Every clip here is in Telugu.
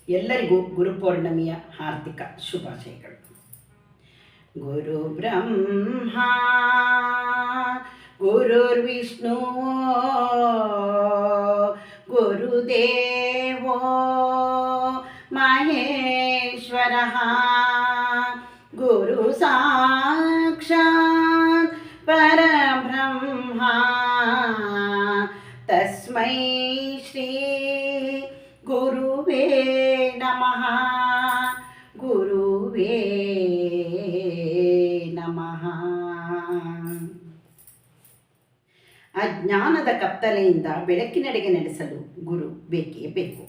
ಎಲ್ಲರಿಗೂ ಗುರುಪೌರ್ಣಮಿಯ ಹಾರ್ದಿಕ ಶುಭಾಶಯಗಳು. ಗುರು ಬ್ರಹ್ಮ ಗುರುರ್ವಿಷ್ಣು ಗುರುದೇವೋ ಮಹೇಶ್ವರ ಗುರು ಸಾಕ್ಷಾತ್ ಪರಬ್ರಹ್ಮ ತಸ್ಮೈ ಶ್ರೀ ಗುರುವೇ ನಮಃ ಗುರುವೇ ನಮಃ. ಅಜ್ಞಾನದ ಕತ್ತಲೆಯಿಂದ ಬೆಳಕಿನೆಡೆಗೆ ನಡೆಸಲು ಗುರು ಬೇಕೇ ಬೇಕು.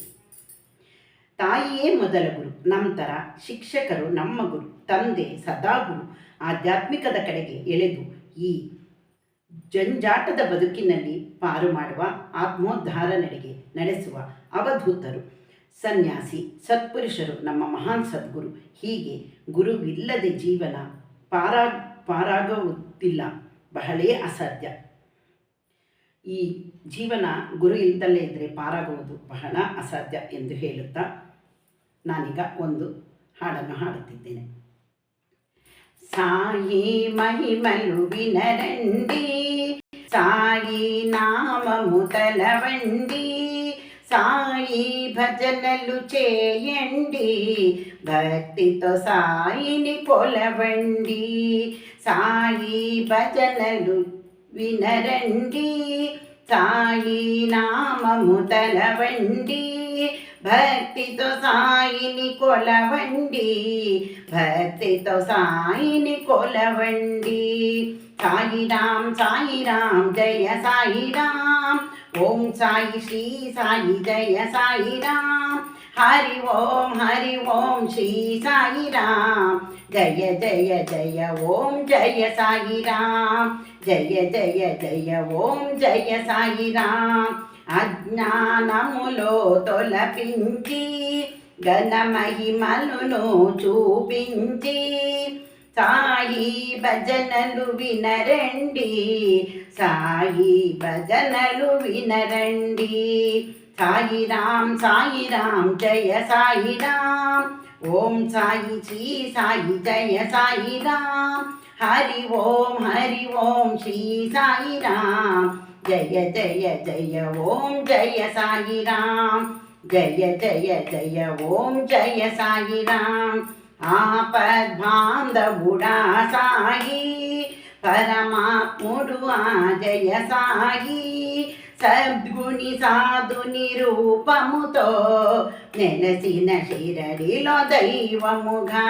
ತಾಯಿಯೇ ಮೊದಲ ಗುರು, ನಂತರ ಶಿಕ್ಷಕರು ನಮ್ಮ ಗುರು, ತಂದೆ ಸದಾ ಗುರು. ಆಧ್ಯಾತ್ಮಿಕದ ಕಡೆಗೆ ಎಳೆದು ಈ ಜಂಜಾಟದ ಬದುಕಿನಲ್ಲಿ ಪಾರು ಮಾಡುವ ಆತ್ಮೋದ್ಧಾರ ನಡೆಗೆ ನಡೆಸುವ ಅವಧೂತರು, ಸನ್ಯಾಸಿ, ಸತ್ಪುರುಷರು ನಮ್ಮ ಮಹಾನ್ ಸದ್ಗುರು. ಹೀಗೆ ಗುರುವಿಲ್ಲದೆ ಜೀವನ ಪಾರಾಗುವುದಿಲ್ಲ, ಬಹಳೇ ಅಸಾಧ್ಯ. ಈ ಜೀವನ ಗುರು ಇಲ್ಲದಲ್ಲೇ ಇದ್ದರೆ ಪಾರಾಗುವುದು ಬಹಳ ಅಸಾಧ್ಯ ಎಂದು ಹೇಳುತ್ತಾ ನಾನೀಗ ಒಂದು ಹಾಡನ್ನು ಹಾಡುತ್ತಿದ್ದೇನೆ. సాయి మహిమలు వినరండి, సాయి నామము తలవండి, సాయి భజనలు చేయండి, భక్తితో సాయిని కొలవండి. సాయి భజనలు వినరండి, సాయి నామము తలవండి, భక్తితో సాయిని కొలవండి, భక్తితో సాయిని కొలవండి. సాయిరామ్ సాయిరామ్ జయ సాయిరామ్, ఓం సాయి శ్రీ సాయి జయ సాయిరామ్. హరి ఓం శ్రీ సాయిరామ్, జయ జయ జయ ఓం జయ సాయిరామ్, జయ జయ జయ ఓం జయ సాయిరామ్. అజ్ఞానములో తొలపించి ఘన మహిమలను చూపించి, సాయి భజనలు వినరండి, సాయి భజనలు వినరండి. సాయిరామ్ సాయిరామ్ జయ సాయిరామ్, ఓం సాయి శ్రీ సాయి జయ సాయిరామ్. హరి ఓం శ్రీ సాయిరామ్, జయ జయ జయ ఓం జయ సాయిరామ్, జయ జయ జయ ఓం జయ సాయిరామ్. ఆపద్బాంధవుడా సాయి, పరమాత్ముడు ఆ జయ సాయి, సద్గుణి సాధుని రూపముతో నెలసిన శిరడిలో దైవముగా.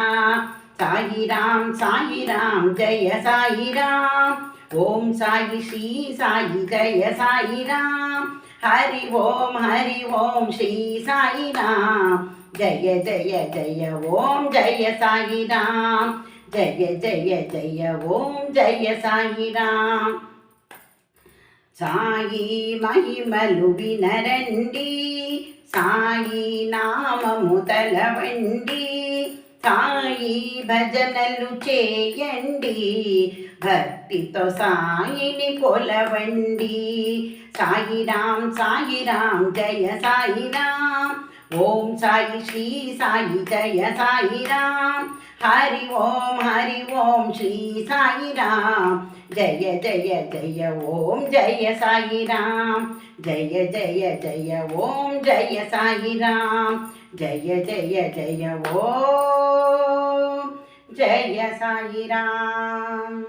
సాయిరామ్ సాయిరామ్ జయ సాయిరామ్, ఓం సాయి శ్రీ సాయి జయ సాయిరామ్. హరి ఓం శ్రీ సాయిరామ్, జయ జయ జయ ఓం జయ సాయిరామ్, జయ జయ జయ ఓం జయ సాయిరామ్. సాయి మహిమలు వినరండి, సాయి నామము తలవండి, సాయి భజనలు చేయండి, భక్తితో సాయిని కొలవండి. సాయిరామ్ సాయిరామ్ జయ సాయిరామ్, ఓం సాయి శ్రీ సాయి జయ సాయిరామ్. హరి ఓం శ్రీ సాయిరామ్, జయ జయ జయ ఓం జయ సాయిరామ్, జయ జయ జయ ఓం జయ సాయిరామ్, జయ జయ జయ ఓం జయ సాయిరామ్.